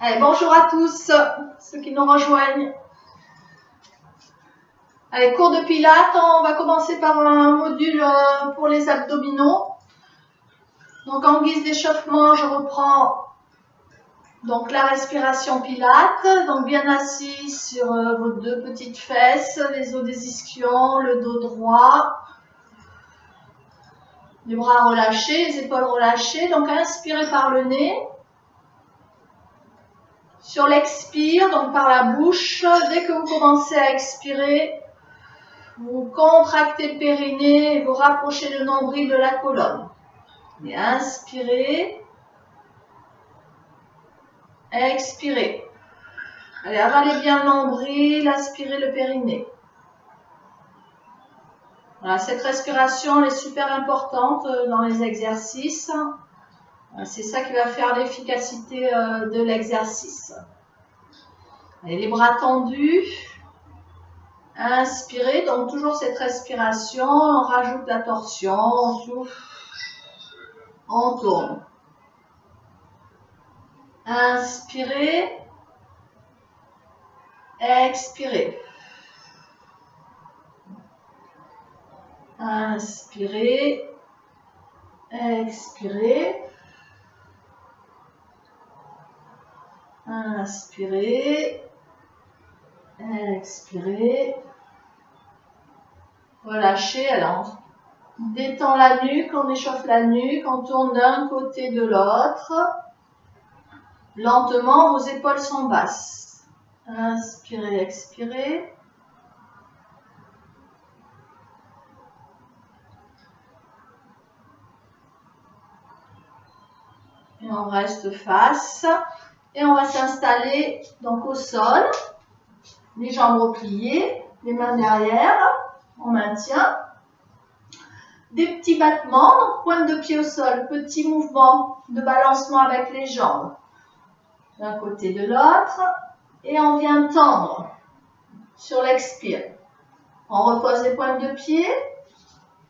Allez, bonjour à tous, ceux qui nous rejoignent. Allez, cours de pilates, on va commencer par un module pour les abdominaux. Donc en guise d'échauffement, je reprends donc la respiration pilates. Donc bien assis sur vos deux petites fesses, les os des ischions, le dos droit. Les bras relâchés, les épaules relâchées. Donc inspirez par le nez. Sur l'expire, donc par la bouche, dès que vous commencez à expirer, vous contractez le périnée et vous rapprochez le nombril de la colonne. Et inspirez, expirez. Allez, avalez bien le nombril, aspirez le périnée. Voilà, cette respiration elle est super importante dans les exercices. C'est ça qui va faire l'efficacité de l'exercice. Allez, les bras tendus. Inspirez, donc toujours cette respiration, on rajoute la torsion, on souffle, on tourne. Inspirez, expirez. Inspirez, expirez. Inspirez, expirez. Relâchez, alors on détend la nuque, on échauffe la nuque, on tourne d'un côté de l'autre. Lentement, vos épaules sont basses. Inspirez, expirez. Et on reste face. Et on va s'installer donc au sol. Les jambes repliées, les mains derrière. On maintient. Des petits battements, donc pointe de pied au sol, petit mouvement de balancement avec les jambes. D'un côté de l'autre. Et on vient tendre sur l'expire. On repose les pointes de pied.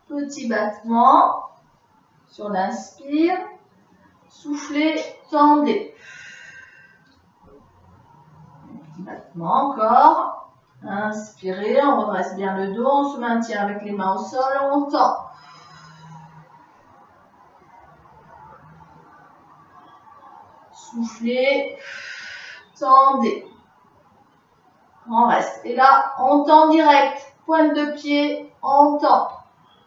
Petit battement sur l'inspire. Soufflez, tendez. Petit battement encore. Inspirez, on redresse bien le dos, on se maintient avec les mains au sol, on tend. Soufflez, tendez. On reste. Et là, on tend direct. Pointe de pied, on tend.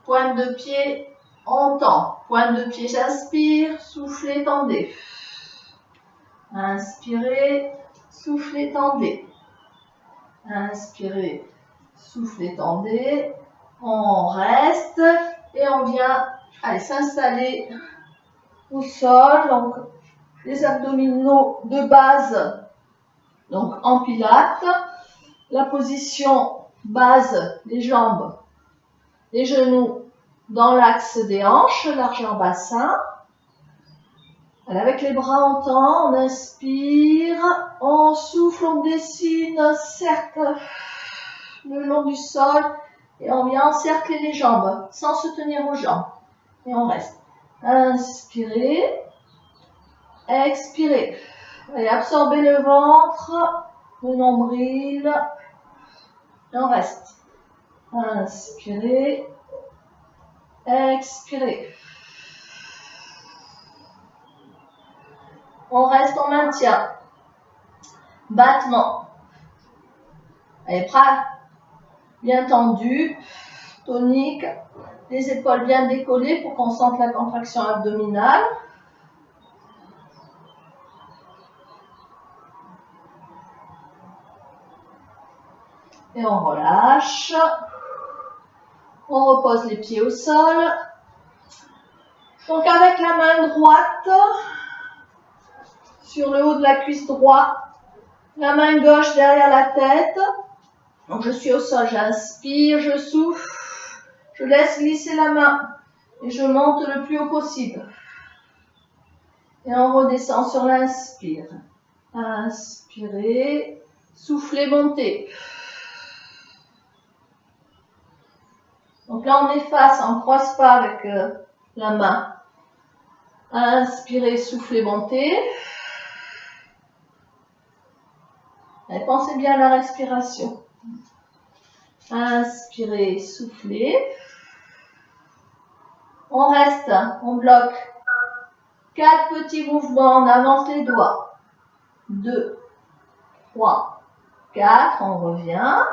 Pointe de pied, on tend. Pointe de pied, j'inspire. Soufflez, tendez. Inspirez, soufflez, tendez. Inspirez, soufflez, tendez. On reste et on vient s'installer au sol. Donc, les abdominaux de base, donc en pilates. La position base, les jambes, les genoux dans l'axe des hanches, largeur bassin. Avec les bras en tend, on inspire, on souffle, on dessine un cercle le long du sol et on vient encercler les jambes sans se tenir aux jambes. Et on reste. Inspirez, expirez. Allez, absorbez le ventre, le nombril. Et on reste. Inspirez, expirez. On reste, on maintient. Battement. Allez, bras bien tendus, tonique, les épaules bien décollées pour qu'on sente la contraction abdominale. Et on relâche. On repose les pieds au sol. Donc avec la main droite sur le haut de la cuisse droite, la main gauche derrière la tête. Donc je suis au sol, j'inspire, je souffle, je laisse glisser la main et je monte le plus haut possible. Et on redescend sur l'inspire. Inspirez, soufflez, montez. Donc là on est face, on ne croise pas avec la main. Inspirez, soufflez, montez. Allez, pensez bien à la respiration. Inspirez, soufflez. On reste, on bloque. 4 petits mouvements, on avance les doigts. 2, 3, 4, on revient.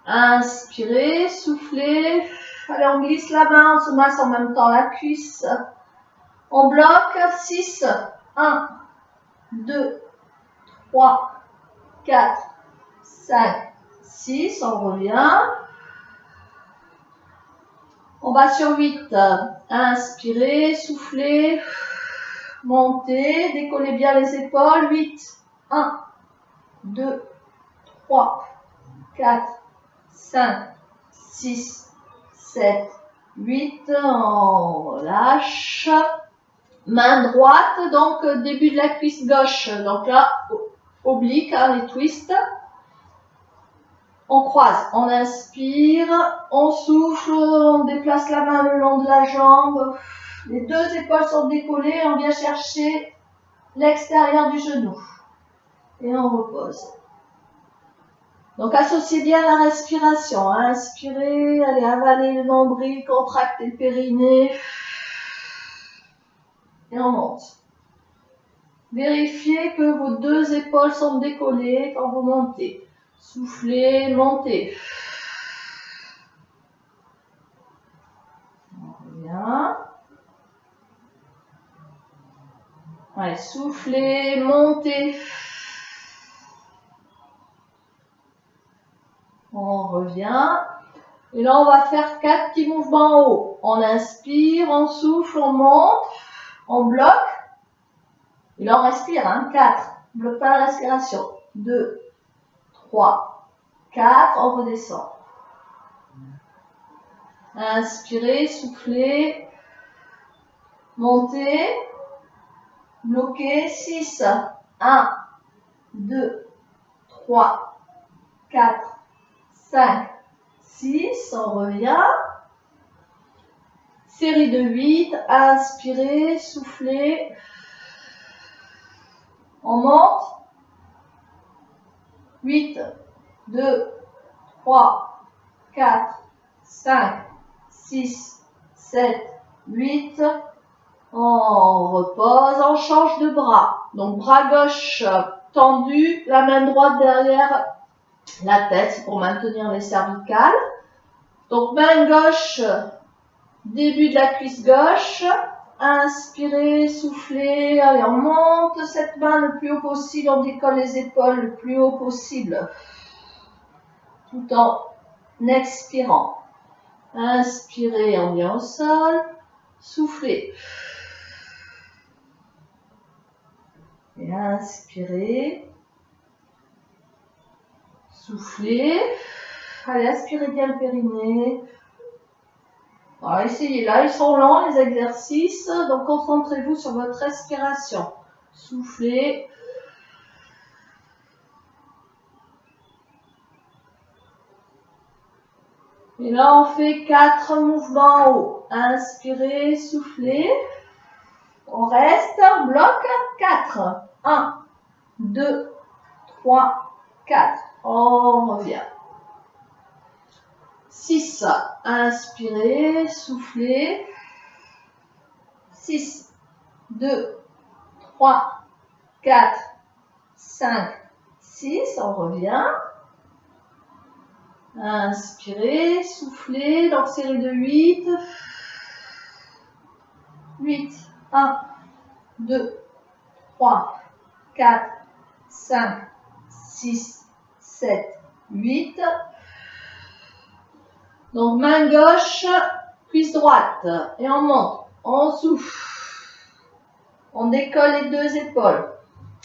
Inspirez, soufflez. Allez, on glisse la main, on se masse en même temps la cuisse. On bloque. 6, 1, 2, 3, 4, 5, 6, on revient. On va sur 8. Inspirez, soufflez, montez, décollez bien les épaules. 8, 1, 2, 3, 4, 5, 6, 7, 8. On relâche. Main droite, donc début de la cuisse gauche. Donc là, oblique, hein, les twists. On croise, on inspire, on souffle, on déplace la main le long de la jambe. Les 2 épaules sont décollées, on vient chercher l'extérieur du genou. Et on repose. Donc associez bien la respiration. Inspirez, allez avaler le nombril, contractez le périnée. Et on monte. Vérifiez que vos 2 épaules sont décollées quand vous montez. Soufflez, montez. On revient. Allez, soufflez, montez. On revient. Et là, on va faire 4 petits mouvements en haut. On inspire, on souffle, on monte, on bloque. Et là, on respire, hein, 4. On bloque pas la respiration. 2, 3, 4, on redescend. Inspirez, soufflez, montez, bloquez, 6, 1, 2, 3, 4, 5, 6, on revient. Série de 8, inspirez, soufflez, on monte. 8, 2, 3, 4, 5, 6, 7, 8. On repose, on change de bras. Donc bras gauche tendu, la main droite derrière la tête, c'est pour maintenir les cervicales. Donc main gauche, début de la cuisse gauche. Inspirez, soufflez, allez, on monte cette main le plus haut possible, on décolle les épaules le plus haut possible, tout en expirant. Inspirez, on vient au sol, soufflez. Et inspirez, soufflez. Allez, aspirez bien le périnée. Alors, essayez, là, ils sont lents les exercices, donc concentrez-vous sur votre respiration. Soufflez. Et là, on fait 4 mouvements en haut. Inspirez, soufflez. On reste, on bloque. 4. 1, 2, 3, 4. On revient. 6. Inspirez, soufflez. 6, 2, 3, 4, 5, 6. On revient. Inspirez, soufflez. Donc, série de 8. 8. 1, 2, 3, 4, 5, 6, 7, 8. Donc, main gauche, cuisse droite. Et on monte. On souffle. On décolle les 2 épaules.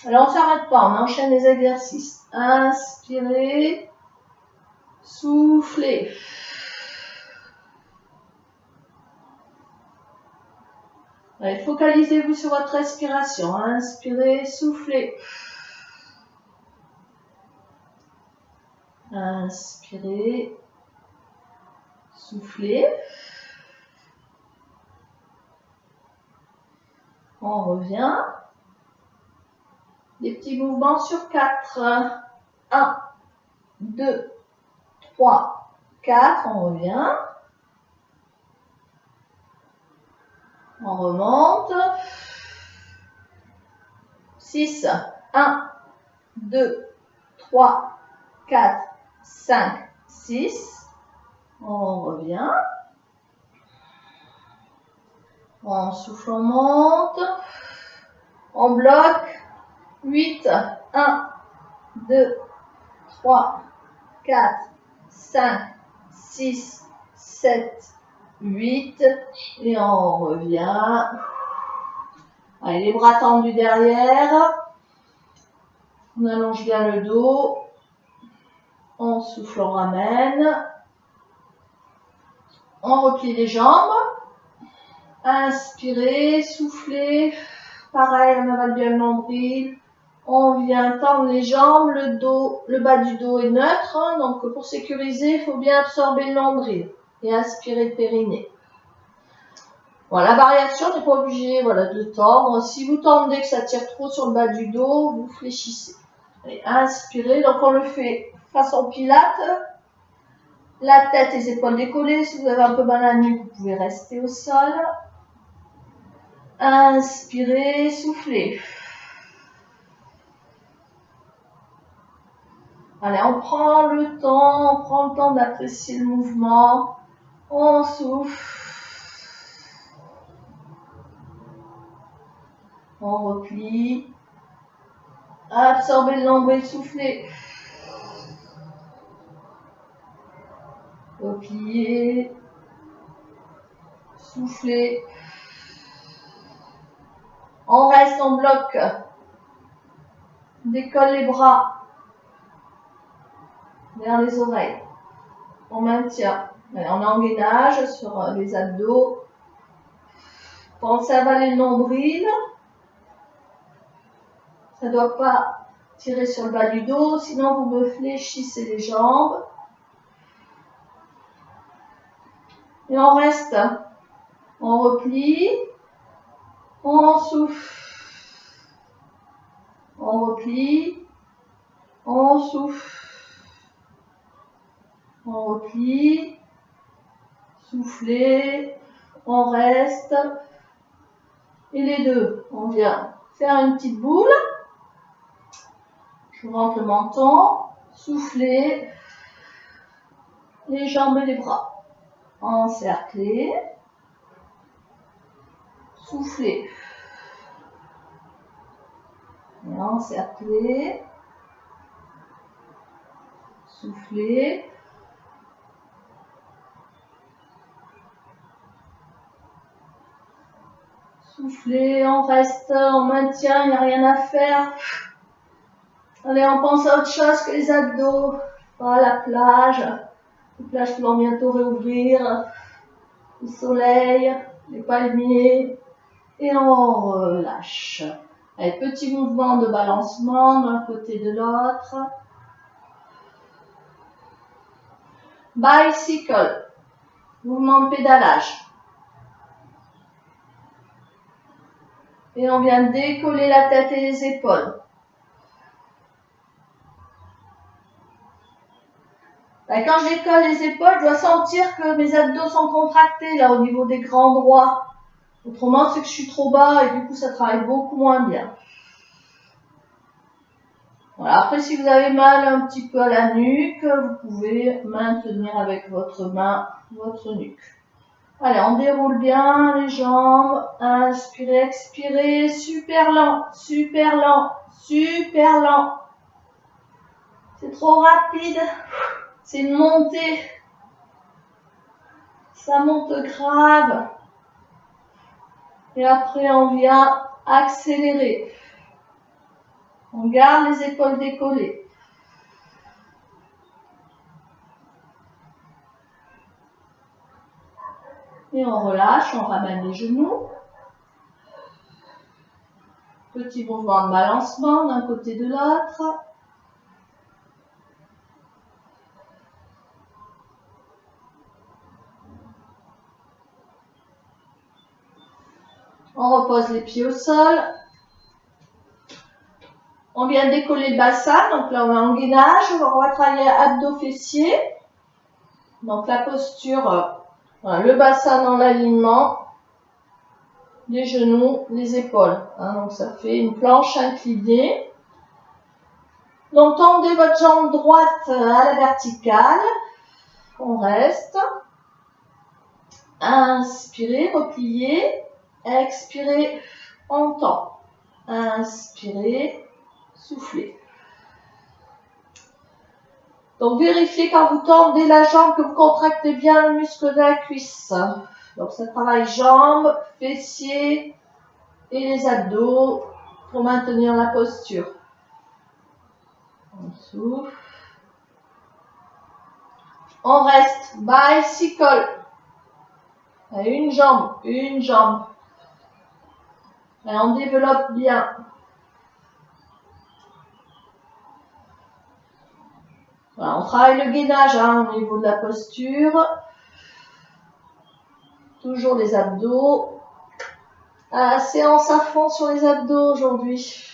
Alors, on ne s'arrête pas. On enchaîne les exercices. Inspirez. Soufflez. Allez, focalisez-vous sur votre respiration. Inspirez, soufflez. Inspirez, soufflez. On revient. Des petits mouvements sur 4. 1, 2, 3, 4. On revient. On remonte. 6. 1, 2, 3, 4, 5, 6. On revient. On souffle, on monte. On bloque. 8. 1, 2, 3, 4, 5, 6, 7, 8. Et on revient. Allez, les bras tendus derrière. On allonge bien le dos. On souffle, on ramène. On replie les jambes. Inspirez, soufflez. Pareil, on avale bien le nombril. On vient tendre les jambes, le dos, le bas du dos est neutre. Donc pour sécuriser, il faut bien absorber le nombril et aspirer le périnée. Voilà, la variation n'est pas obligée de tendre. Si vous tendez que ça tire trop sur le bas du dos, vous fléchissez. Allez, inspirez. Donc on le fait façon pilates. La tête et les épaules décollées. Si vous avez un peu mal à la nuque, vous pouvez rester au sol. Inspirez, soufflez. Allez, on prend le temps d'apprécier le mouvement. On souffle. On replie. Absorbez le nombril, soufflez. Repliez. Soufflez. On reste, on bloque. Décolle les bras vers les oreilles. On maintient. Allez, on engainage sur les abdos. Pensez à avaler le nombril. Ça ne doit pas tirer sur le bas du dos, sinon vous me fléchissez les jambes. Et on reste. On replie. On souffle. On replie. On souffle. On replie. Soufflez. On reste. Et les deux, on vient faire une petite boule. Je rentre le menton. Soufflez. Les jambes et les bras. Encerclez. Soufflez. Et encerclez. Soufflez. Soufflez, on reste, on maintient, il n'y a rien à faire. Allez, on pense à autre chose que les abdos. Ah, la plage. Les plages qui vont bientôt réouvrir. Le soleil, les palmiers. Et on relâche. Allez, petit mouvement de balancement d'un côté de l'autre. Bicycle. Mouvement de pédalage. Et on vient décoller la tête et les épaules. Quand je décolle les épaules, je dois sentir que mes abdos sont contractés là au niveau des grands droits. Autrement, c'est que je suis trop bas et du coup, ça travaille beaucoup moins bien. Voilà. Après, si vous avez mal un petit peu à la nuque, vous pouvez maintenir avec votre main votre nuque. Allez, on déroule bien les jambes. Inspirez, expirez. Super lent, super lent, super lent. C'est trop rapide. C'est une montée. Ça monte grave. Et après, on vient accélérer. On garde les épaules décollées. Et on relâche, on ramène les genoux. Petit mouvement de balancement d'un côté de l'autre. On repose les pieds au sol. On vient décoller le bassin, donc là on est en gainage, on va travailler abdos-fessiers. Donc la posture, voilà, le bassin dans l'alignement, les genoux, les épaules. Hein, donc ça fait une planche inclinée. Donc tendez votre jambe droite à la verticale. On reste. Inspirez, repliez. Expirez, on tend. Inspirez, soufflez. Donc vérifiez quand vous tendez la jambe que vous contractez bien le muscle de la cuisse. Donc ça travaille jambes, fessiers et les abdos pour maintenir la posture. On souffle. On reste bicycle. Une jambe, une jambe. Et on développe bien. Voilà, on travaille le gainage au niveau de la posture. Toujours les abdos. Séance à fond sur les abdos aujourd'hui.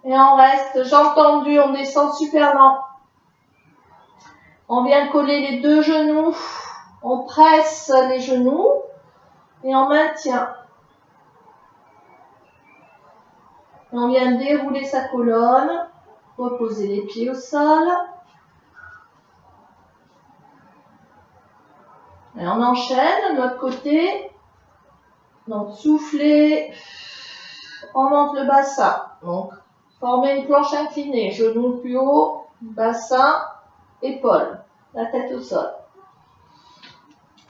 Et on reste, jambes tendues, on descend super lent. On vient coller les deux genoux. On presse les genoux et on maintient. Et on vient dérouler sa colonne. Reposer les pieds au sol. Et on enchaîne de l'autre côté. Donc soufflez. On monte le bassin. Donc formez une planche inclinée. Genoux plus haut. Bassin. Épaules. La tête au sol.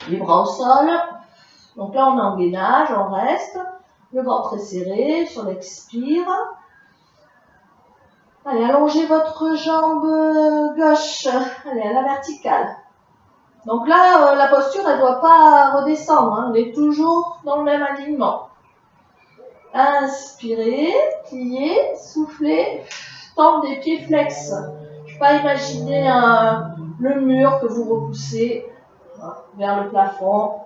Les bras au sol. Donc là on est en gainage. On reste. Le ventre est serré sur l'expire. Allez, allongez votre jambe gauche. Allez, à la verticale. Donc là, la posture, elle ne doit pas redescendre. Hein. On est toujours dans le même alignement. Inspirez, pliez, soufflez, tendez des pieds flex. Je ne vais pas imaginer le mur que vous repoussez vers le plafond.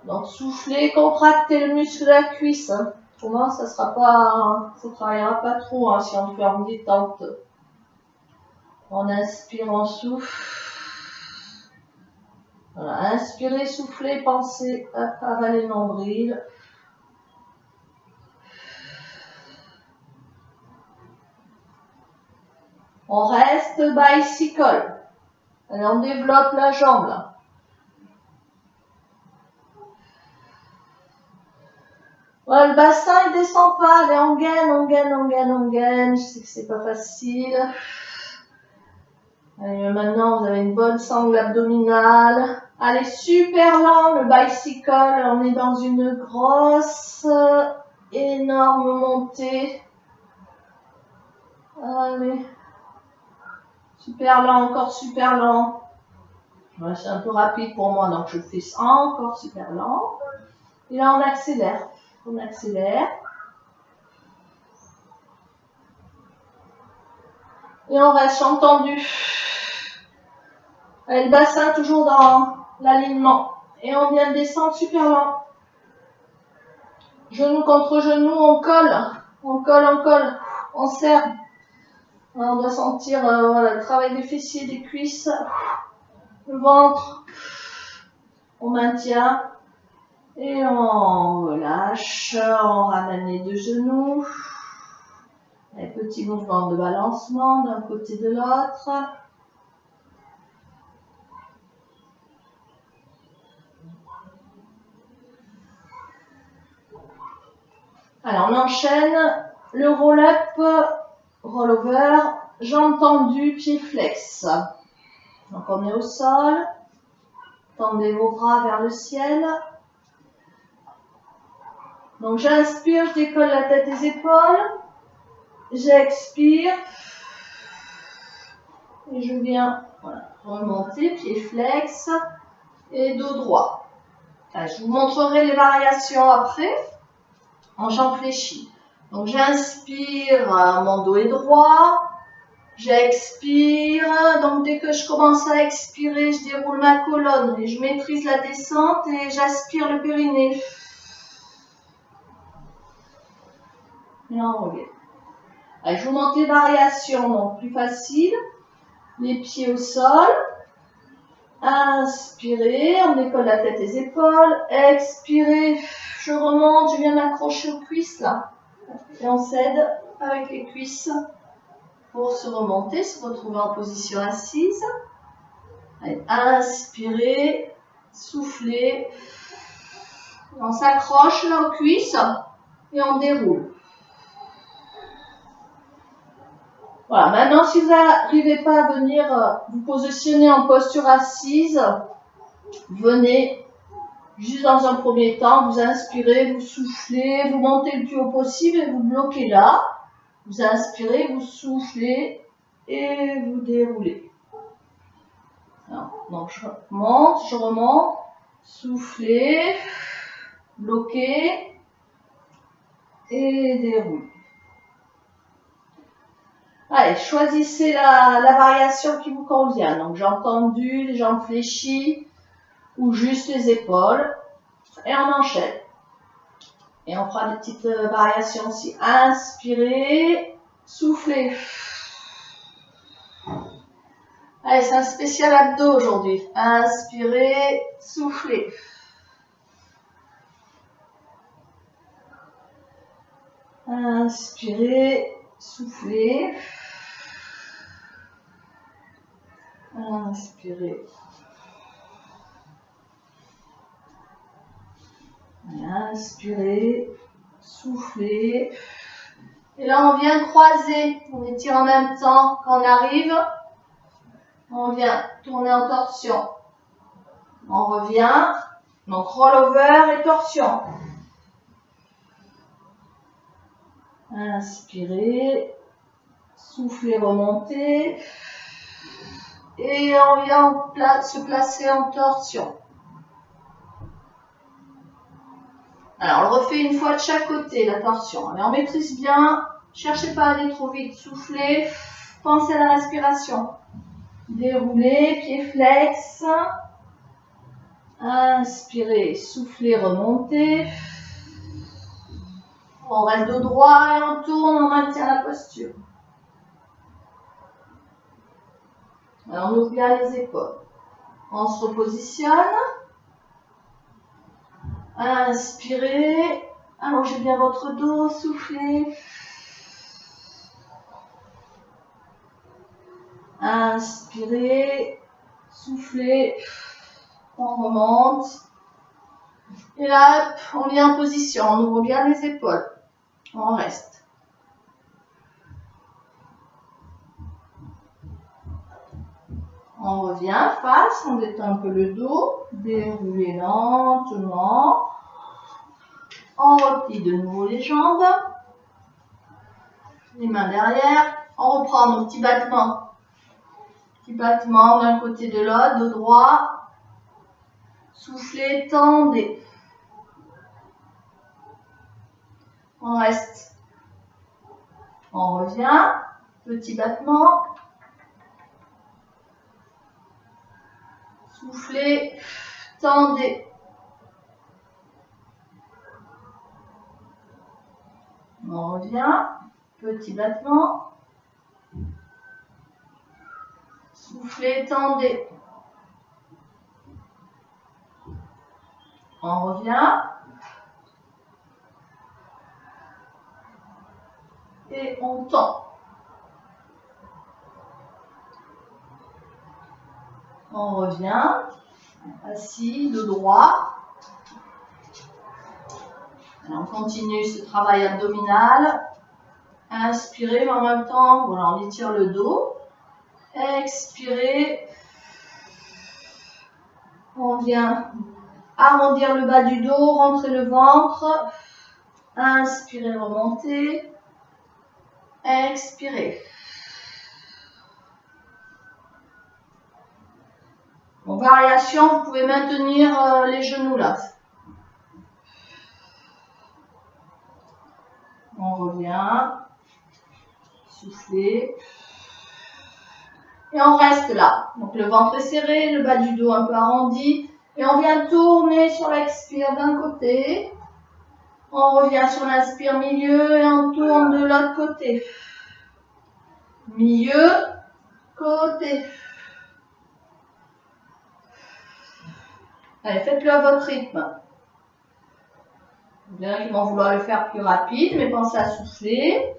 Donc soufflez, contractez le muscle de la cuisse. Hein. Comment ça travaillera pas trop hein, si on fait en détente. On inspire, on souffle. Voilà, inspirez, soufflez, pensez à avaler le nombril. On reste bicycle. Allez, on développe la jambe là. Voilà, le bassin il descend pas. Allez, on gaine, on gaine, on gaine, on gaine. Je sais que c'est pas facile. Allez, maintenant vous avez une bonne sangle abdominale. Allez, super lent le bicycle. On est dans une grosse, énorme montée. Allez. Super lent, encore super lent. Ouais, c'est un peu rapide pour moi, donc je fais encore super lent. Et là, on accélère. On accélère. Et on reste champ tendu. Allez, le bassin toujours dans l'alignement. Et on vient descendre super lent. Genou contre genou, on colle. On colle, on colle. On serre. On doit sentir voilà, le travail des fessiers, des cuisses. Le ventre. On maintient. Et on relâche. On ramène les deux genoux. Un petit mouvement de balancement d'un côté de l'autre. Alors on enchaîne le roll-up, roll-over, jambes tendues, pieds flex. Donc on est au sol, tendez vos bras vers le ciel. Donc j'inspire, je décolle la tête des épaules. J'expire. Et je viens remonter, pieds flex et dos droit. Alors, je vous montrerai les variations après. En jambes fléchies. Donc j'inspire, mon dos est droit. J'expire. Donc dès que je commence à expirer, je déroule ma colonne et je maîtrise la descente et j'aspire le périnée. Et on revient. Allez, je vous montre les variations, donc plus facile. Les pieds au sol. Inspirez, on décolle la tête et les épaules. Expirez, je remonte, je viens m'accrocher aux cuisses là. Et on s'aide avec les cuisses pour se remonter, se retrouver en position assise. Allez, inspirez, soufflez. On s'accroche là aux cuisses et on déroule. Voilà, maintenant si vous n'arrivez pas à venir vous positionner en posture assise, venez juste dans un premier temps, vous inspirez, vous soufflez, vous montez le plus haut possible et vous bloquez là. Vous inspirez, vous soufflez et vous déroulez. Alors, donc je monte, je remonte, soufflez, bloquez et déroulez. Allez, choisissez la variation qui vous convient. Donc jambes tendues, les jambes fléchies ou juste les épaules. Et on enchaîne. Et on fera des petites variations aussi. Inspirez, soufflez. Allez, c'est un spécial abdos aujourd'hui. Inspirez, soufflez. Inspirez, soufflez. Inspirez. Inspirez, soufflez. Et là, on vient croiser. On étire en même temps quand on arrive. On vient tourner en torsion. On revient. Donc, roll-over et torsion. Inspirez. Soufflez, remontez. Et on vient se placer en torsion. Alors, on le refait une fois de chaque côté, la torsion. Allez, on maîtrise bien. Cherchez pas à aller trop vite. Soufflez. Pensez à la respiration. Déroulez, pieds flex. Inspirez, soufflez, remontez. On reste dos droit et on tourne, on maintient la posture. Alors, on ouvre bien les épaules. On se repositionne. Inspirez. Allongez bien votre dos, soufflez. Inspirez, soufflez, on remonte. Et là, on vient en position, on ouvre bien les épaules. On reste. On revient face, on détend un peu le dos. Déroulez lentement. On replie de nouveau les jambes. Les mains derrière. On reprend nos petits battements. Petit battement d'un côté de l'autre, dos droit. Soufflez, tendez. On reste. On revient. Petit battement. Soufflez, tendez. On revient. Petit battement. Soufflez, tendez. On revient. Et on tend. On revient. Assis, dos droit. Et on continue ce travail abdominal. Inspirez, mais en même temps, voilà, on étire le dos. Expirez. On vient arrondir le bas du dos, rentrer le ventre. Inspirez, remontez. Expirez. En variation, vous pouvez maintenir les genoux là. On revient. Soufflez. Et on reste là. Donc le ventre est serré, le bas du dos un peu arrondi. Et on vient tourner sur l'expire d'un côté. On revient sur l'inspire milieu et on tourne de l'autre côté. Milieu, côté. Allez, faites-le à votre rythme. Bien, ils vont vouloir le faire plus rapide, mais pensez à souffler.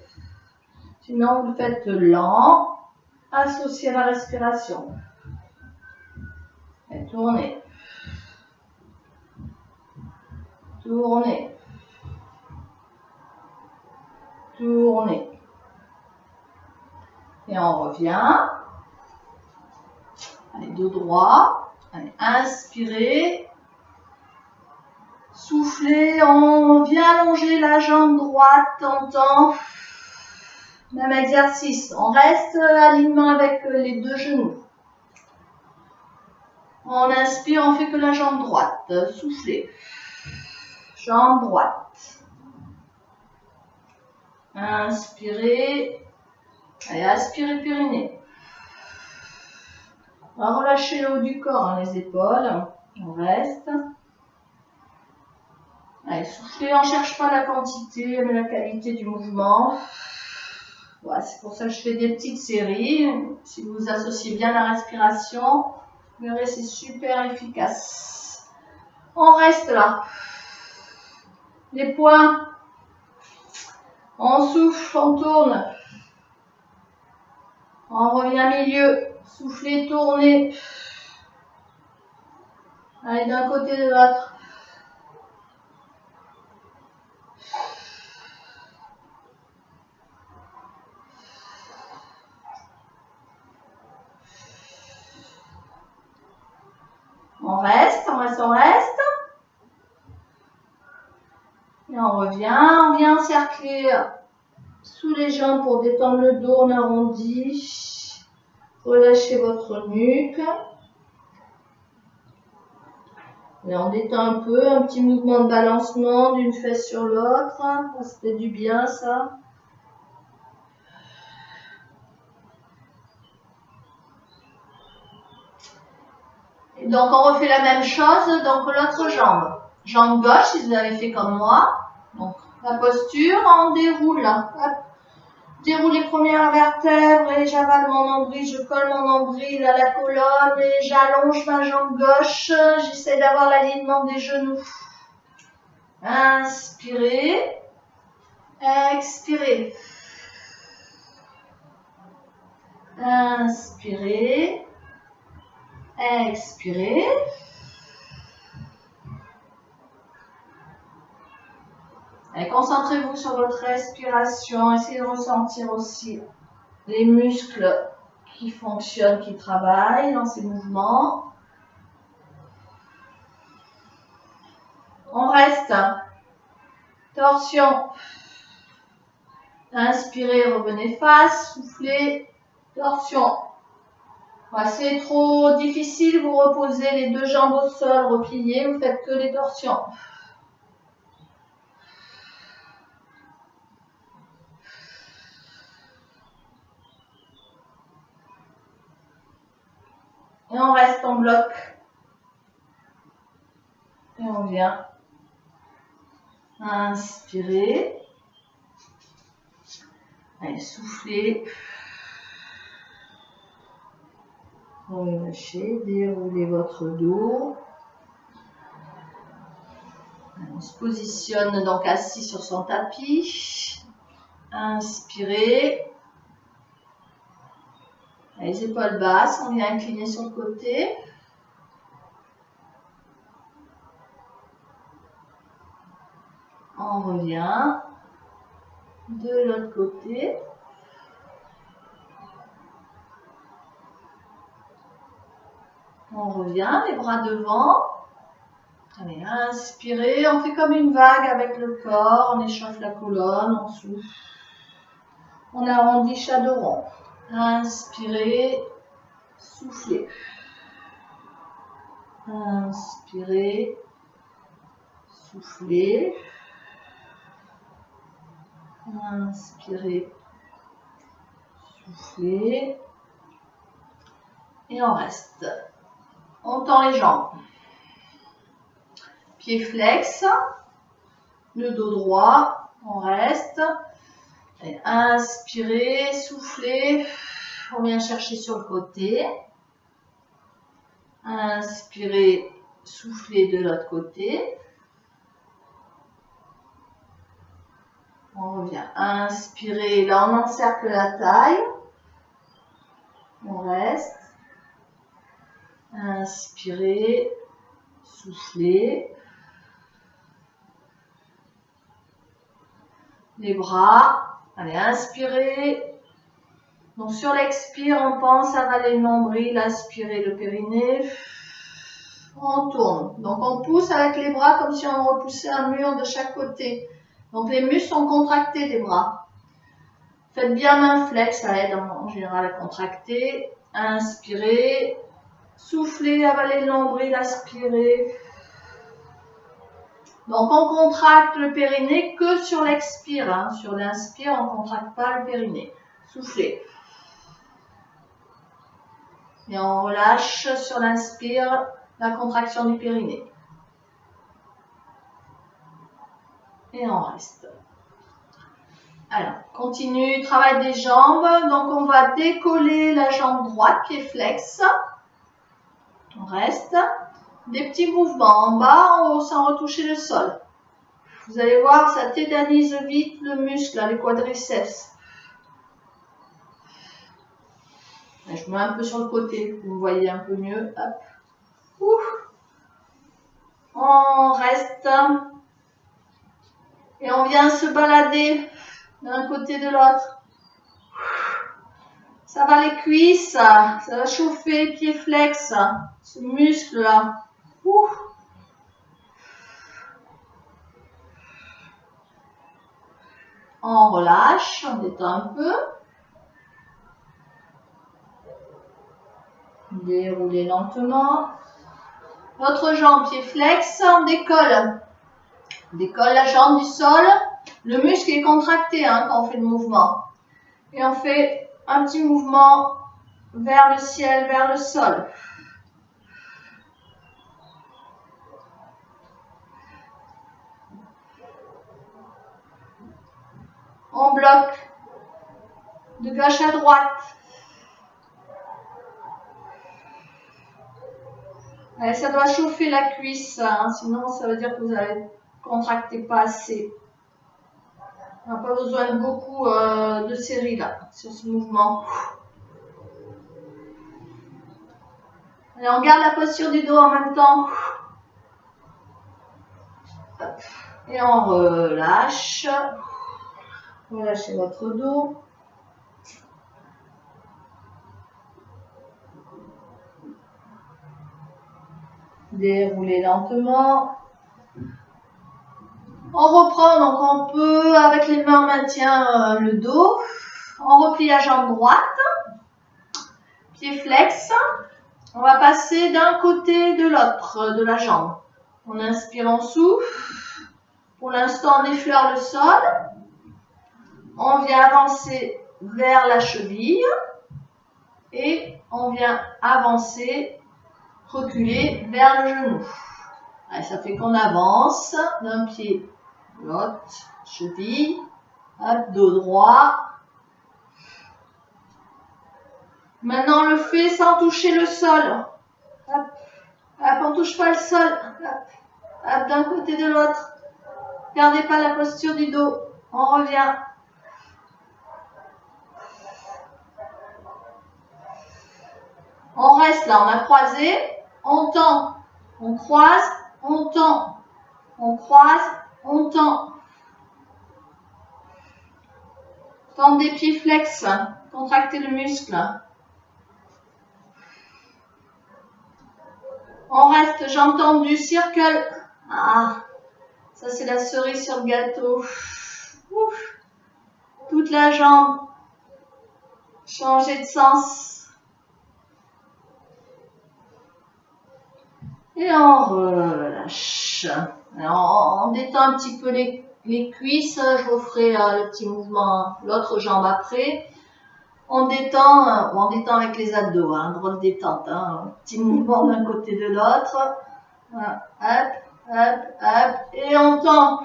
Sinon, vous le faites lent, associé à la respiration. Et tournez. Tournez. Tournez. Et on revient. Allez, dos droit. Allez, inspirez. Soufflez. On vient allonger la jambe droite. Tentend. Même exercice. On reste alignement avec les deux genoux. On inspire, on fait que la jambe droite. Soufflez. Jambe droite. Inspirez. Allez, aspirez périnée. On va relâcher le haut du corps, hein, les épaules. On reste. Allez, soufflez, on ne cherche pas la quantité, mais la qualité du mouvement. Voilà, c'est pour ça que je fais des petites séries. Si vous associez bien la respiration, vous verrez, c'est super efficace. On reste là. Les poings. On souffle, on tourne. On revient milieu. Soufflez, tournez. Allez, d'un côté de l'autre. On reste, on reste, on reste. Et on vient encercler sous les jambes pour détendre le dos, on arrondit. Relâchez votre nuque. Et on détend un peu, un petit mouvement de balancement d'une fesse sur l'autre. Ça fait du bien, ça. Et donc, on refait la même chose. Donc, l'autre jambe. Jambe gauche, si vous avez fait comme moi. Donc, la posture, on déroule. Hop. Déroule les premières vertèbres et j'avale mon nombril, je colle mon nombril à la colonne et j'allonge ma jambe gauche. J'essaie d'avoir l'alignement des genoux. Inspirez. Expirez. Inspirez. Expirez. Et concentrez-vous sur votre respiration. Essayez de ressentir aussi les muscles qui fonctionnent, qui travaillent dans ces mouvements. On reste. Torsion. Inspirez, revenez face, soufflez, torsion. C'est trop difficile, vous reposez les deux jambes au sol, repliez, vous faites que les torsions. Et on reste en bloc. Et on vient. Inspirez. Allez, soufflez. Relâchez, déroulez votre dos. On se positionne donc assis sur son tapis. Inspirez. Les épaules basses, on vient incliner sur le côté. On revient de l'autre côté. On revient, les bras devant. Allez, inspirez, on fait comme une vague avec le corps, on échauffe la colonne, on souffle. On arrondit chaudron. Inspirez, soufflez. Inspirez, soufflez. Inspirez, soufflez. Et on reste. On tend les jambes. Pieds flex. le dos droit, on reste. Et inspirez, soufflez, on vient chercher sur le côté. Inspirez, soufflez de l'autre côté. On revient, inspirez, là on encercle la taille. On reste. Inspirez, soufflez. Les bras. Allez, inspirez. Donc sur l'expire, on pense à avaler le nombril, aspirer le périnée. On tourne. Donc on pousse avec les bras comme si on repoussait un mur de chaque côté. Donc les muscles sont contractés des bras. Faites bien main flex, ça aide en général à contracter. Inspirez. Soufflez, avalez le nombril, aspirez. Donc on contracte le périnée que sur l'expire. Hein. Sur l'inspire, on ne contracte pas le périnée. Soufflez. Et on relâche sur l'inspire la contraction du périnée. Et on reste. Alors, continue, travail des jambes. Donc on va décoller la jambe droite, pied flex. On reste. Des petits mouvements en bas, en haut, sans retoucher le sol. Vous allez voir, ça tétanise vite le muscle, les quadriceps. Et je mets un peu sur le côté, vous me voyez un peu mieux. Hop. Ouf. On reste. Et on vient se balader d'un côté de l'autre. Ça va les cuisses, ça va chauffer, pied flex, ce muscle-là. On relâche, on détend un peu. Déroulez lentement. L'autre jambe, pied flex, on décolle. On décolle la jambe du sol. Le muscle est contracté hein, quand on fait le mouvement. Et on fait un petit mouvement vers le ciel, vers le sol. On bloque de gauche à droite. Allez, ça doit chauffer la cuisse, hein, sinon ça veut dire que vous avez contracté pas assez. On n'a pas besoin de beaucoup de séries là, sur ce mouvement. Allez, on garde la posture du dos en même temps. Et on relâche. Relâchez votre dos. Déroulez lentement. On reprend, donc on peut, avec les mains, on maintient le dos. On replie la jambe droite. Pied flex. On va passer d'un côté de l'autre de la jambe. On inspire, on souffle. Pour l'instant, on effleure le sol. On vient avancer vers la cheville. Et on vient avancer, reculer vers le genou. Allez, ça fait qu'on avance d'un pied à l'autre, cheville, hop, dos droit. Maintenant, on le fait sans toucher le sol. Hop, hop, on ne touche pas le sol. Hop, hop, d'un côté de l'autre. Gardez pas la posture du dos. On revient. On reste là, on a croisé. On tend. On croise. On tend. On croise. On tend. Tendre des pieds flex. Contractez le muscle. On reste, jambes tendues, circle. Ah, ça c'est la cerise sur le gâteau. Ouf. Toute la jambe. Changer de sens. Et on relâche. Alors, on détend un petit peu les cuisses. Je vous ferai le petit mouvement, l'autre jambe après. On détend avec les abdos, hein, drôle de détente. Hein, petit mouvement d'un côté de l'autre. Voilà, hop, hop, hop. Et on tend.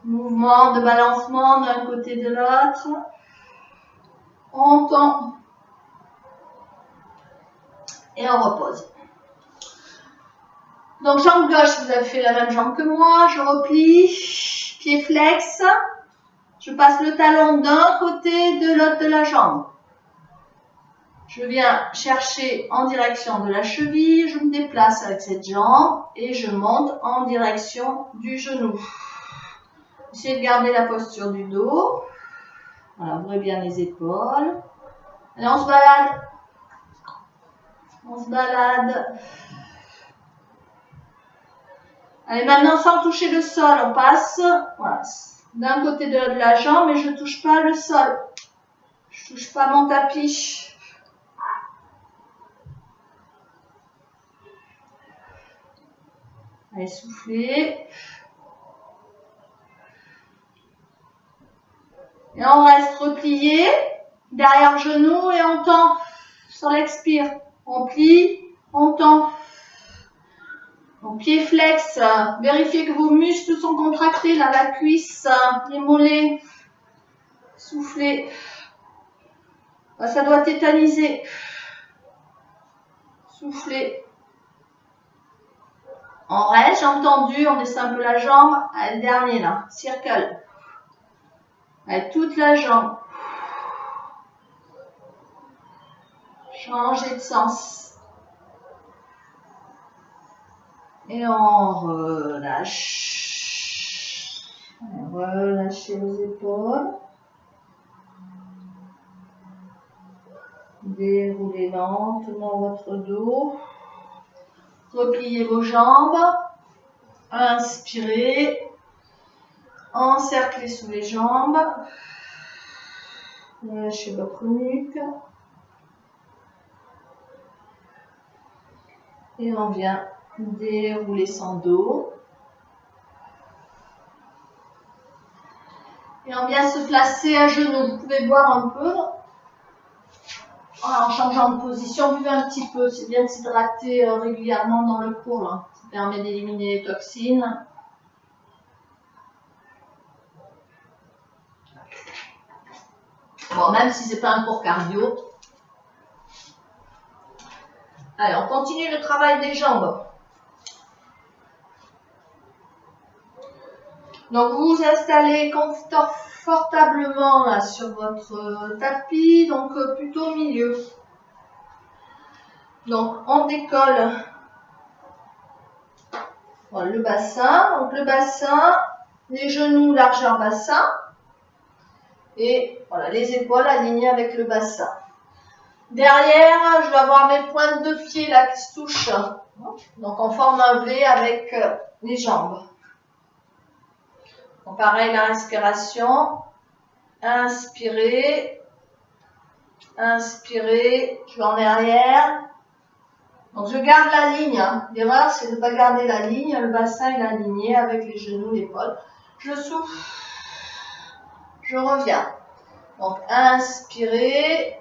Mouvement de balancement d'un côté de l'autre. On tend. Et on repose. Donc jambe gauche, vous avez fait la même jambe que moi. Je replie. Pied flex. Je passe le talon d'un côté, de l'autre de la jambe. Je viens chercher en direction de la cheville, je me déplace avec cette jambe et je monte en direction du genou. Essayez de garder la posture du dos. Voilà, ouvrez bien les épaules. Allez, on se balade. On se balade. Allez, maintenant sans toucher le sol, on passe voilà, d'un côté de la jambe et je ne touche pas le sol. Je ne touche pas mon tapis. Allez, soufflez. Et on reste replié, derrière genou et on tend sur l'expire. On plie, on tend. Donc pied flex, vérifiez que vos muscles sont contractés, là, la cuisse, les mollets. Soufflez. Ça doit tétaniser. Soufflez. On reste, jambe tendue, on descend un peu la jambe. Allez, le dernier là, circle. Allez, toute la jambe. Changez de sens. Et on relâche. Relâchez vos épaules. Déroulez lentement votre dos. Repliez vos jambes. Inspirez. Encerclez sous les jambes. Lâchez votre nuque. Et on vient dérouler son dos. Et on vient se placer à genoux. Vous pouvez voir un peu. En changeant de position, buvez un petit peu. C'est bien de s'hydrater régulièrement dans le cours. Là. Ça permet d'éliminer les toxines. Bon, même si ce n'est pas un cours cardio. Allez, on continue le travail des jambes. Donc, vous vous installez confortablement là, sur votre tapis, donc plutôt au milieu. Donc, on décolle voilà, le bassin. Donc, le bassin, les genoux, largeur bassin. Et voilà, les épaules alignées avec le bassin. Derrière, je vais avoir mes pointes de pied là qui se touchent. Donc, on forme un V avec les jambes. Donc, pareil, la respiration. Inspirez. Inspirez. Je vais en arrière. Donc, je garde la ligne. Hein. L'erreur, c'est de ne pas garder la ligne. Le bassin est aligné avec les genoux, l'épaule. Je souffle. Je reviens. Donc, inspirez.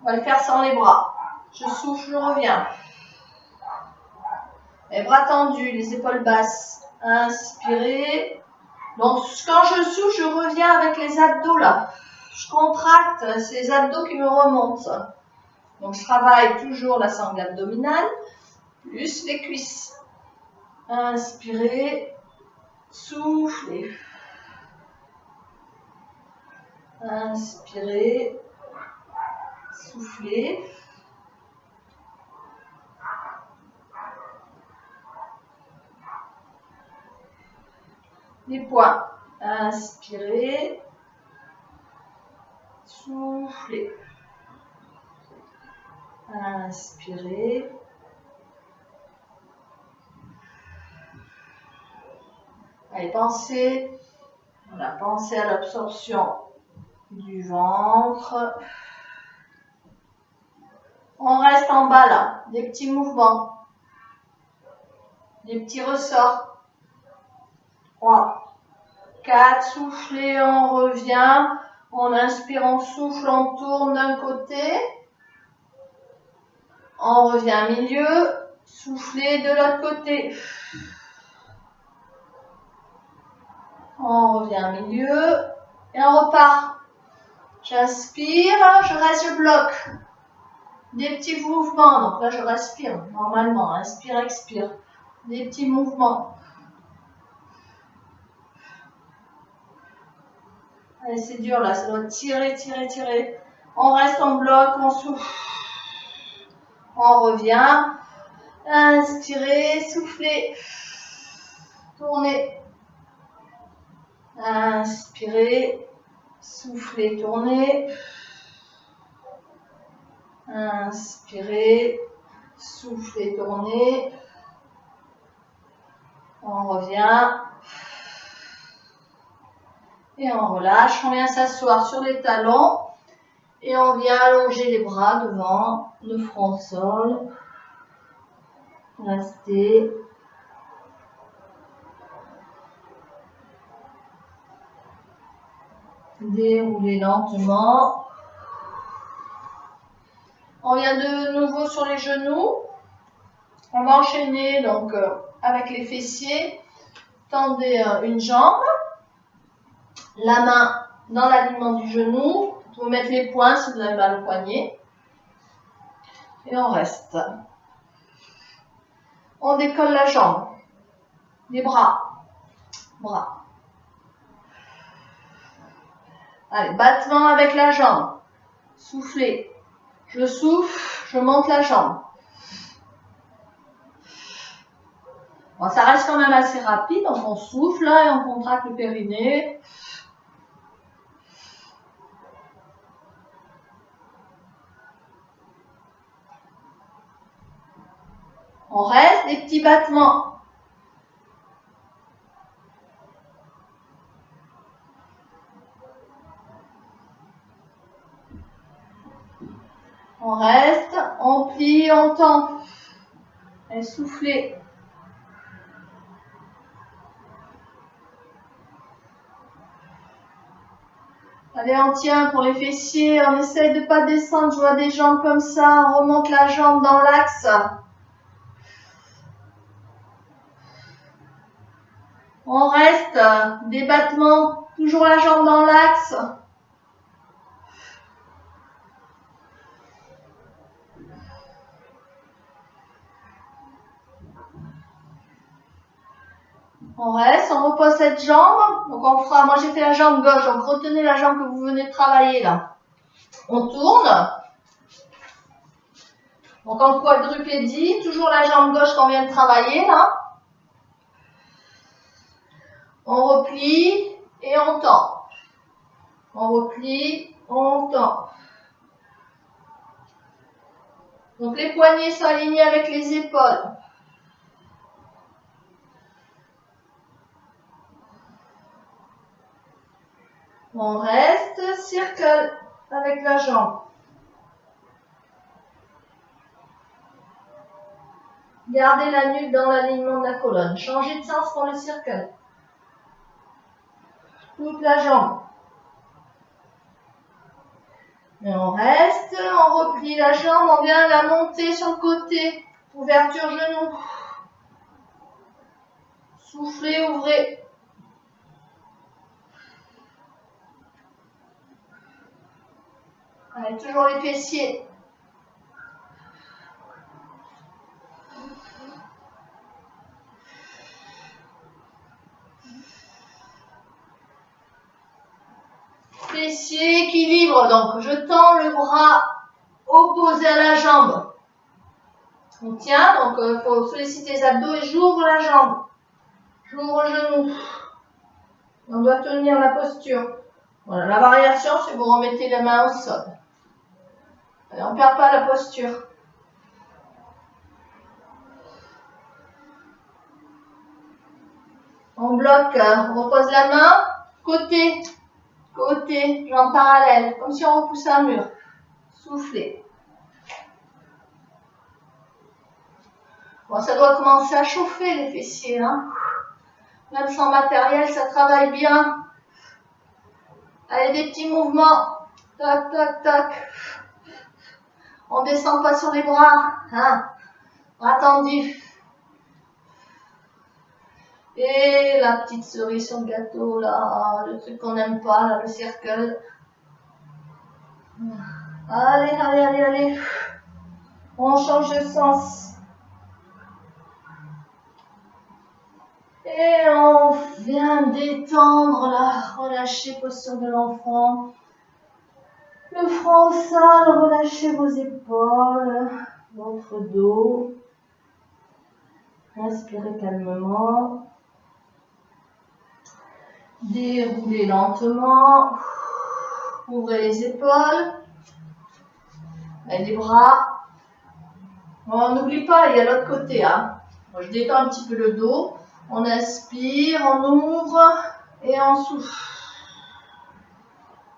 On va le faire sans les bras. Je souffle, je reviens. Les bras tendus, les épaules basses. Inspirez. Donc, quand je souffle, je reviens avec les abdos là. Je contracte ces abdos qui me remontent. Donc, je travaille toujours la sangle abdominale, plus les cuisses. Inspirez. Soufflez. Inspirez. Soufflez. Les poings. Inspirez. Soufflez. Inspirez. Allez, pensez à l'absorption du ventre. On reste en bas là, des petits mouvements, des petits ressorts. 3, 4, soufflez, on revient. On inspire, on souffle, on tourne d'un côté. On revient milieu, soufflez de l'autre côté. On revient au milieu. Et on repart. J'inspire, je reste, je bloque. Des petits mouvements. Donc là, je respire normalement. Inspire, expire. Des petits mouvements. Allez, c'est dur là. Ça doit tirer, tirer, tirer. On reste en bloc, on souffle. On revient. Inspirez, soufflez. Tournez. Inspirez, soufflez, tournez. Inspirez, soufflez, tournez. On revient. Et on relâche. On vient s'asseoir sur les talons. Et on vient allonger les bras devant, le front au sol. Restez. Déroulez lentement. On vient de nouveau sur les genoux. On va enchaîner donc avec les fessiers. Tendez une jambe. La main dans l'alignement du genou. Vous pouvez mettre les poings si vous avez mal au poignet. Et on reste. On décolle la jambe. Les bras. Bras. Allez, battement avec la jambe. Soufflez. Je souffle, je monte la jambe. Bon, ça reste quand même assez rapide, donc on souffle là et on contracte le périnée. On reste, des petits battements. On reste, on plie, on tend. Et soufflez. Allez, on tient pour les fessiers, on essaye de ne pas descendre, je vois des jambes comme ça, on remonte la jambe dans l'axe. On reste, des battements, toujours la jambe dans l'axe. On reste, on repose cette jambe. Donc on fera, moi j'ai fait la jambe gauche, donc retenez la jambe que vous venez de travailler là. On tourne. Donc en quadrupédie, toujours la jambe gauche qu'on vient de travailler là. On replie et on tend. On replie, on tend. Donc les poignets sont alignés avec les épaules. On reste, circle avec la jambe. Gardez la nuque dans l'alignement de la colonne. Changez de sens pour le circle. Toute la jambe. Et on reste, on replie la jambe, on vient la monter sur le côté. Ouverture genou. Soufflez, ouvrez. Allez, toujours les fessiers. Fessiers, équilibre. Donc, je tends le bras opposé à la jambe. On tient, donc il faut solliciter les abdos et j'ouvre la jambe. J'ouvre le genou. On doit tenir la posture. Voilà, la variation, c'est que vous remettez les mains au sol. Allez, on ne perd pas la posture. On bloque, on repose la main, côté, côté, jambes parallèles, comme si on repoussait un mur. Soufflez. Bon, ça doit commencer à chauffer les fessiers, hein. Même sans matériel, ça travaille bien. Allez, des petits mouvements. Tac, tac, tac. On ne descend pas sur les bras, hein. Bras tendus. Et la petite cerise sur le gâteau, là, le truc qu'on n'aime pas, là, le cercle. Allez, allez, allez, allez. On change de sens. Et on vient détendre là, relâchez posture de l'enfant. Le front au sol, relâchez vos épaules, votre dos. Inspirez calmement. Déroulez lentement. Ouvrez les épaules. Et les bras. Bon, on n'oublie pas, il y a l'autre côté. Hein. Bon, je détends un petit peu le dos. On inspire, on ouvre et on souffle.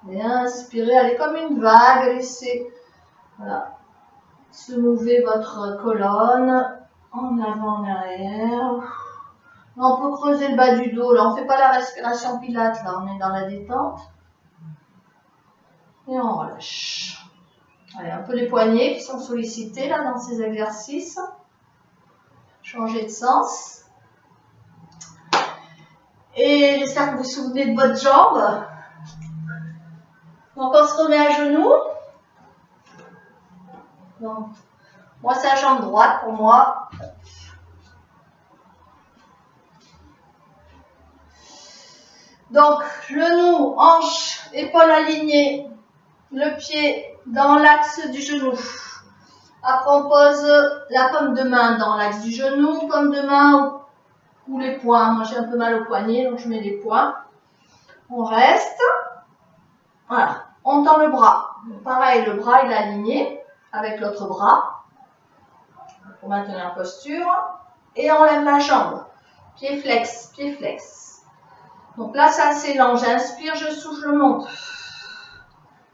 Et inspirez, allez comme une vague, laissez voilà, se mouver votre colonne en avant, en arrière. Là, on peut creuser le bas du dos, là on ne fait pas la respiration pilates, là on est dans la détente. Et on relâche. Allez, un peu les poignets qui sont sollicités là dans ces exercices. Changer de sens. Et j'espère que vous vous souvenez de votre jambe. Donc on se remet à genoux. Donc, moi c'est la jambe droite pour moi. Donc genou, hanche, épaule alignée, le pied dans l'axe du genou. Après on pose la paume de main dans l'axe du genou, paume de main ou les poings. Moi j'ai un peu mal au poignet donc je mets les poings. On reste. Voilà. On tend le bras. Pareil, le bras il est aligné avec l'autre bras pour maintenir la posture. Et on lève la jambe. Pied flex, pied flex. Donc là, ça s'élan. J'inspire, je souffle, je monte.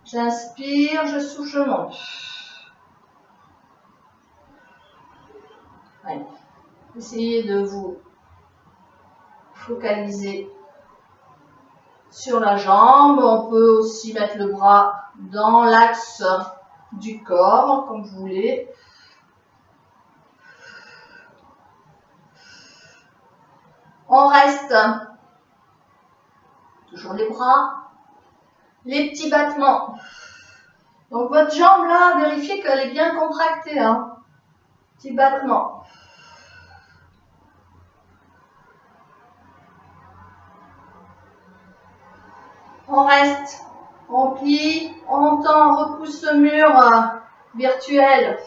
J'inspire, je souffle, je monte. Allez. Essayez de vous focaliser sur la jambe. On peut aussi mettre le bras dans l'axe du corps, comme vous voulez. On reste. Toujours les bras. Les petits battements. Donc votre jambe là, vérifiez qu'elle est bien contractée. Hein. Petit battement. On reste. On plie. On tend, on repousse le mur virtuel.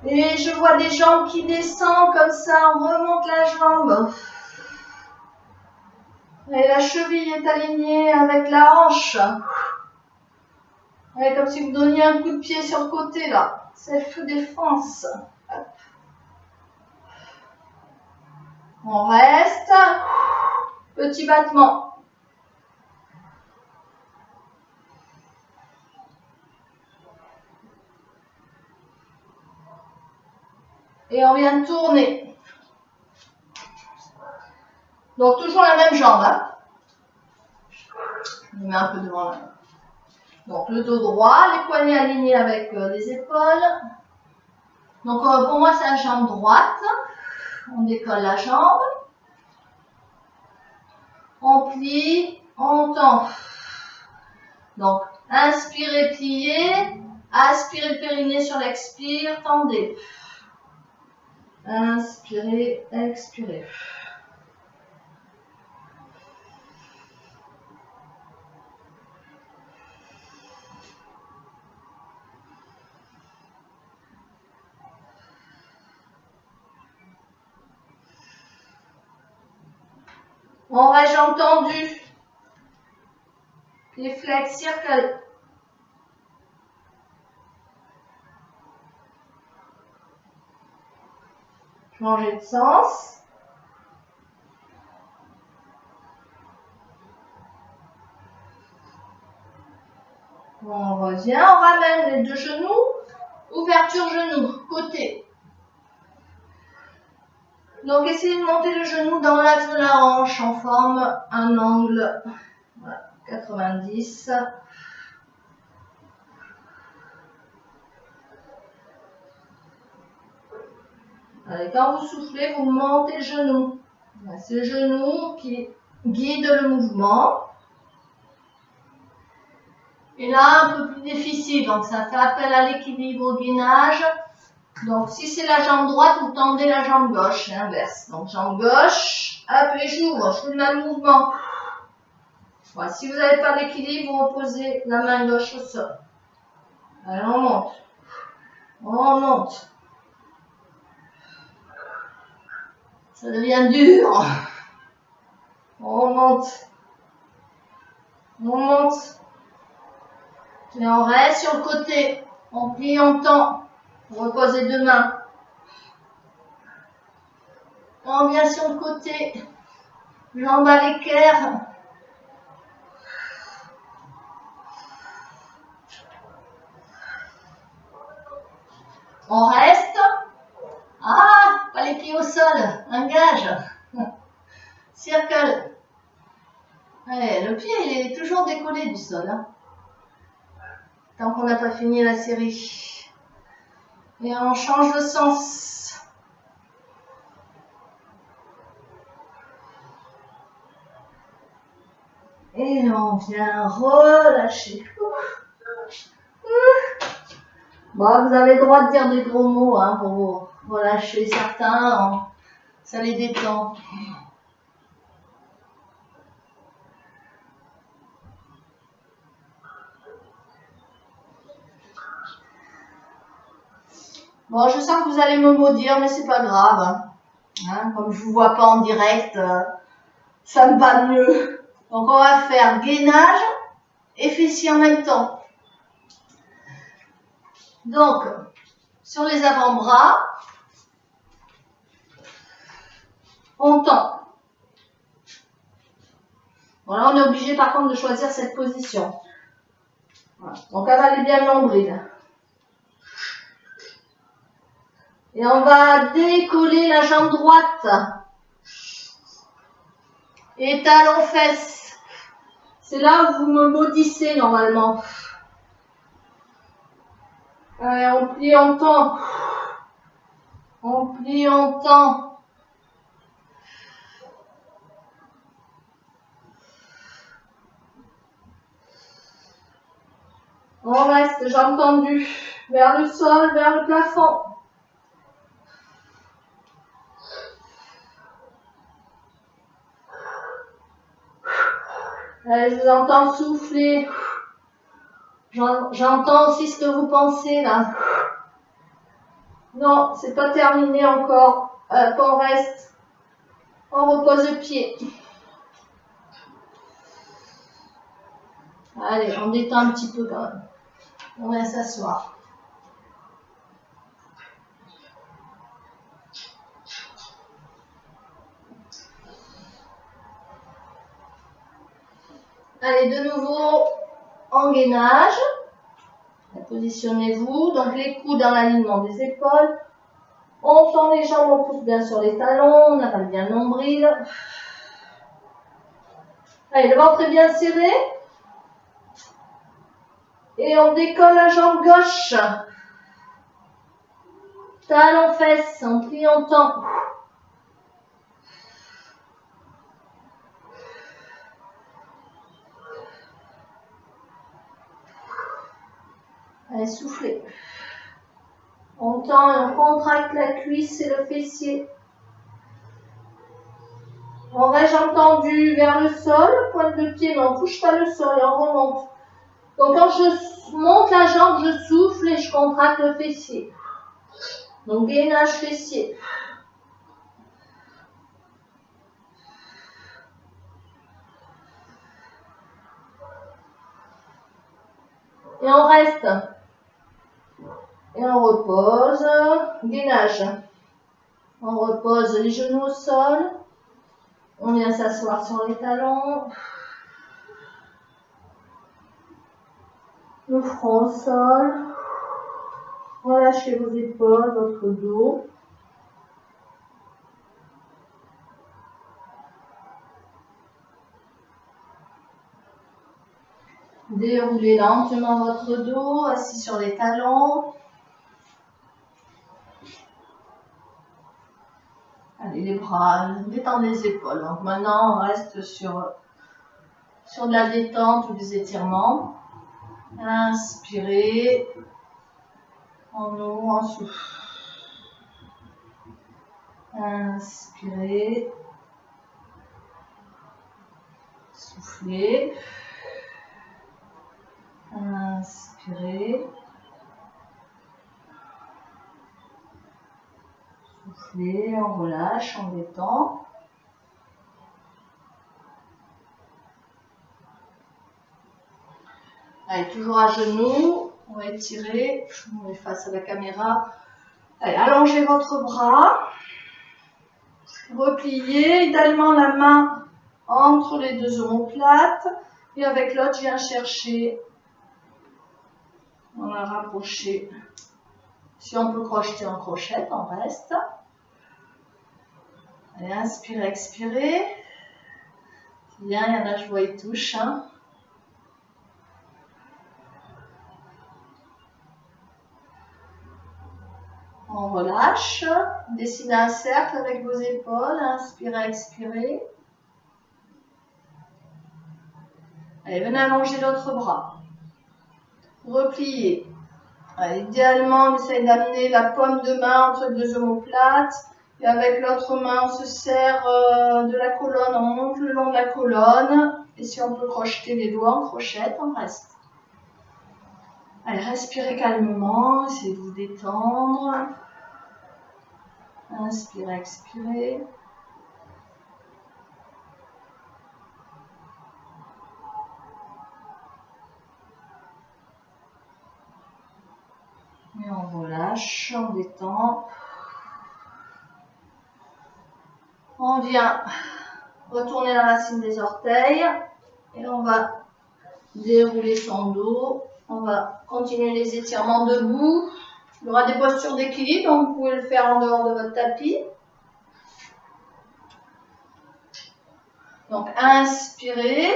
Et je vois des jambes qui descendent comme ça. On remonte la jambe. Et la cheville est alignée avec la hanche. Et comme si vous donniez un coup de pied sur le côté là. Self-défense. On reste. Petit battement. Et on vient tourner. Donc toujours la même jambe. Hein. Je me mets un peu devant là. Donc le dos droit, les poignets alignés avec les épaules. Donc pour moi c'est la jambe droite. On décolle la jambe. On plie, on tend. Donc inspirez, pliez. Aspirez le périnée sur l'expire, tendez. Inspirez, expirez. On reste jambes tendues. Les flex, circle. Changer de sens. On revient, on ramène les deux genoux. Ouverture genou, côté. Donc essayez de monter le genou dans l'axe de la hanche. On forme un angle voilà, 90. Allez, quand vous soufflez, vous montez le genou. C'est le genou qui guide le mouvement. Et là, un peu plus difficile, donc ça fait appel à l'équilibre au gainage. Donc si c'est la jambe droite, vous tendez la jambe gauche, l'inverse. Donc jambe gauche, hop, et j'ouvre, je fais le même mouvement. Voilà, si vous n'avez pas d'équilibre, vous reposez la main gauche au sol. Allez, on monte. On monte. Ça devient dur. On monte. On monte. Et on reste sur le côté. On plie, on tend. On repose les deux mains. On vient sur le côté. Jambes à l'équerre. On reste. Ah, pas les pieds au sol. Engage. Circle. Allez, le pied il est toujours décollé du sol. Hein. Tant qu'on n'a pas fini la série. Et on change de sens. Et on vient relâcher. Bon, vous avez le droit de dire des gros mots hein, pour vous relâcher certains. Ça les détend. Bon, je sens que vous allez me maudire, mais c'est pas grave. Hein, comme je vous vois pas en direct, ça me va mieux. Donc on va faire gainage et fessier en même temps. Donc, sur les avant-bras, on tend. Voilà, on est obligé par contre de choisir cette position. Voilà. Donc avalez bien le nombril. Et on va décoller la jambe droite. Et talons fesses. C'est là où vous me maudissez normalement. Allez, on plie, on tend. On plie, on tend. On reste, jambes tendues. Vers le sol, vers le plafond. Allez, je vous entends souffler. J'entends aussi ce que vous pensez là. Non, c'est pas terminé encore. On reste. On repose le pied. Allez, on détend un petit peu quand même. On va s'asseoir. Allez, de nouveau en gainage. Positionnez-vous. Donc les coudes dans l'alignement des épaules. On tend les jambes, on pousse bien sur les talons. On avale bien le nombril. Allez, le ventre est bien serré. Et on décolle la jambe gauche. Talons fesses, on plie, on tend. Allez, soufflez. On tend et on contracte la cuisse et le fessier. On reste jambes tendues vers le sol, pointe de pied, mais on ne touche pas le sol et on remonte. Donc quand je monte la jambe, je souffle et je contracte le fessier. Donc gainage fessier. Et on reste. Et on repose. Gainage. On repose les genoux au sol. On vient s'asseoir sur les talons. Le front au sol. Relâchez vos épaules, votre dos. Déroulez lentement votre dos, assis sur les talons. Allez, les bras, détendez les épaules. Donc maintenant, on reste sur de la détente ou des étirements. Inspirez. En ouvre, en souffle. Inspirez. Soufflez. Inspirez. Soufflez, on relâche, on détend. Allez, toujours à genoux, on va étirer, on est face à la caméra. Allez, allongez votre bras, repliez, idéalement la main entre les deux omoplates, et avec l'autre, je viens chercher, on va rapprocher. Si on peut crocheter, on crochette, on reste. Allez, inspirez, expirez. C'est bien, il y en a, je vois, ils touchent. Hein. On relâche. Dessinez un cercle avec vos épaules. Inspirez, expirez. Allez, venez allonger l'autre bras. Repliez. Allez, idéalement, on essaye d'amener la paume de main entre les deux omoplates. Et avec l'autre main, on se serre de la colonne, on monte le long de la colonne. Et si on peut crocheter les doigts, on crochette, on reste. Allez, respirez calmement, essayez de vous détendre. Inspirez, expirez. Et on relâche, on détend. On vient retourner la racine des orteils et on va dérouler son dos. On va continuer les étirements debout. Il y aura des postures d'équilibre, donc vous pouvez le faire en dehors de votre tapis. Donc inspirez.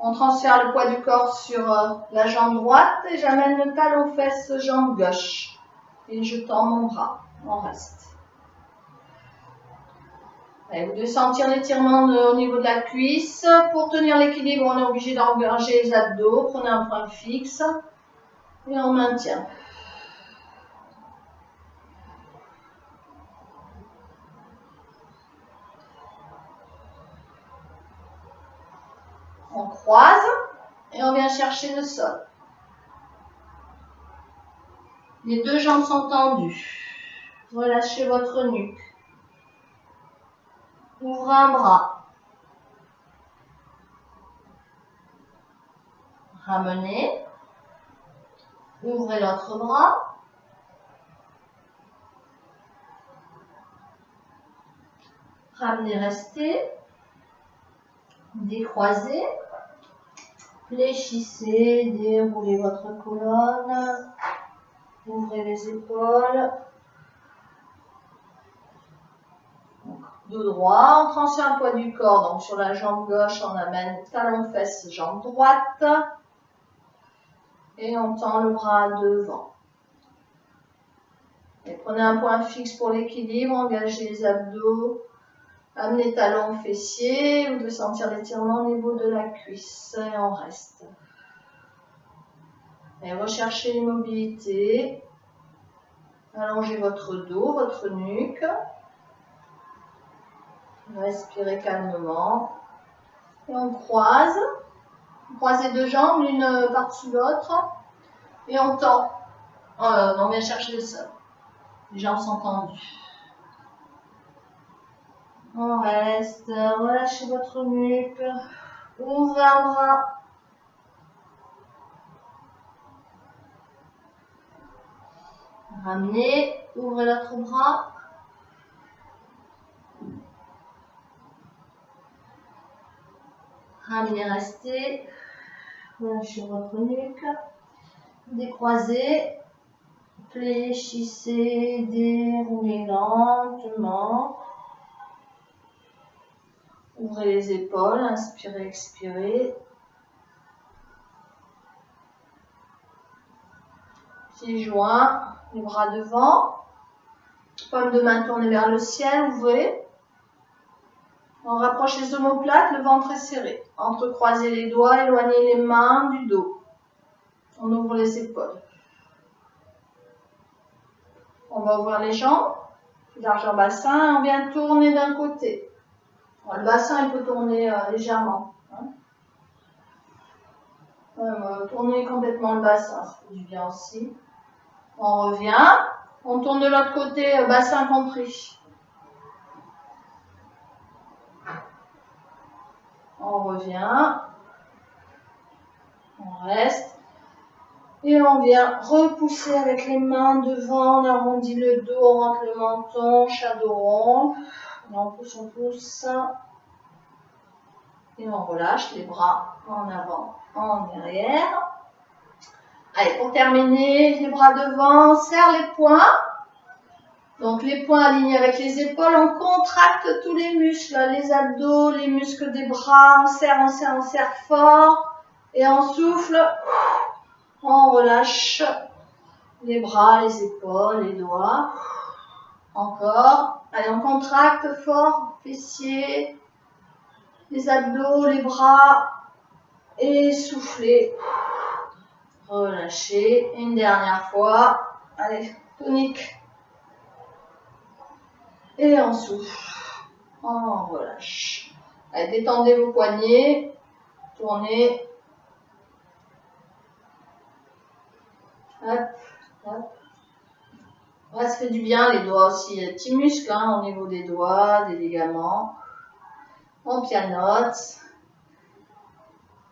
On transfère le poids du corps sur la jambe droite et j'amène le talon fesse jambe gauche. Et je tends mon bras. On reste. Allez, vous devez sentir l'étirement au niveau de la cuisse. Pour tenir l'équilibre, on est obligé d'engager les abdos. Prenez un point fixe et on maintient. On croise et on vient chercher le sol. Les deux jambes sont tendues. Relâchez votre nuque. Ouvrez un bras. Ramenez. Ouvrez l'autre bras. Ramenez, restez. Décroisez. Fléchissez, déroulez votre colonne. Ouvrez les épaules. Dos droit, on transfère le poids du corps. Donc sur la jambe gauche, on amène talon fesse jambe droite. Et on tend le bras devant. Et prenez un point fixe pour l'équilibre, engagez les abdos. Amenez talon fessier, vous devez sentir l'étirement au niveau de la cuisse. Et on reste. Et recherchez l'immobilité. Allongez votre dos, votre nuque. Respirez calmement. Et on croise. Croisez deux jambes, l'une par-dessus l'autre. Et on tend. On vient chercher le sol. Les jambes sont tendues. On reste. Relâchez votre nuque. Ouvrez un bras. Ramenez. Ouvrez l'autre bras. Ramenez, restez. Relâchez votre nuque. Décroisez. Fléchissez. Déroulez lentement. Ouvrez les épaules. Inspirez, expirez. Pieds joints. Les bras devant. Paume de main tournée vers le ciel, ouvrez. On rapproche les omoplates, le ventre est serré. Entrecroisez les doigts, éloignez les mains du dos. On ouvre les épaules. On va ouvrir les jambes, largeur bassin, on vient tourner d'un côté. Alors, le bassin, il peut tourner légèrement. Tourner complètement le bassin, ça fait du bien aussi. On revient, on tourne de l'autre côté, bassin compris. On revient, on reste. Et on vient repousser avec les mains devant, on arrondit le dos, on rentre le menton, shadow rond. On pousse. Et on relâche les bras en avant, en arrière. Allez, pour terminer, les bras devant, on serre les poings. Donc les poings alignés avec les épaules, on contracte tous les muscles, les abdos, les muscles des bras, on serre fort. Et on souffle. On relâche les bras, les épaules, les doigts. Encore. Allez, on contracte fort, fessiers, les abdos, les bras. Et soufflez. Relâchez. Une dernière fois. Allez, tonique. Et on souffle. On relâche. Allez, détendez vos poignets. Tournez. Hop, hop. Ouais, ça fait du bien, les doigts aussi, les petits muscles au niveau des doigts, des ligaments. On pianote.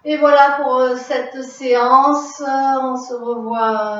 Et voilà pour cette séance. On se revoit